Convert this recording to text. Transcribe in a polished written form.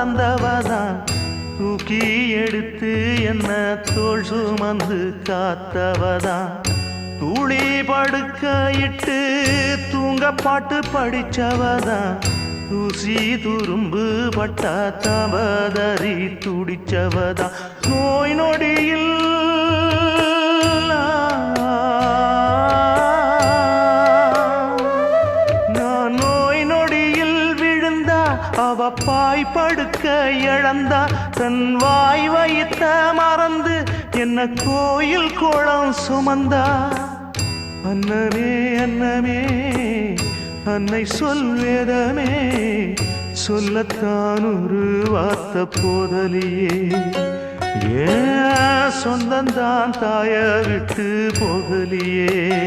மறந்தவதான் தூக்கி எடுத்து என்ன தோள் சுமந்து காத்தவதான் தூளி படுக்கையிட்டு தூங்க பாட்டு படிச்சவதான் தூசி துரும்பு பட்டா தவதறி துடிச்சவதான் நோய் நொடியில் நான் நோய் நொடியில் விழுந்தா அவ பாய் படுக்க இழந்தா தன் வாய் வைத்த மறந்து என்ன கோயில் கோலம் சுமந்தா அன்னமே அன்னமே அன்னை சொல்வேதமே சொல்லத்தான் ஒரு வார்த்தை போதலியே ஏன் சொந்தந்தான் தாய விட்டு போகலியே.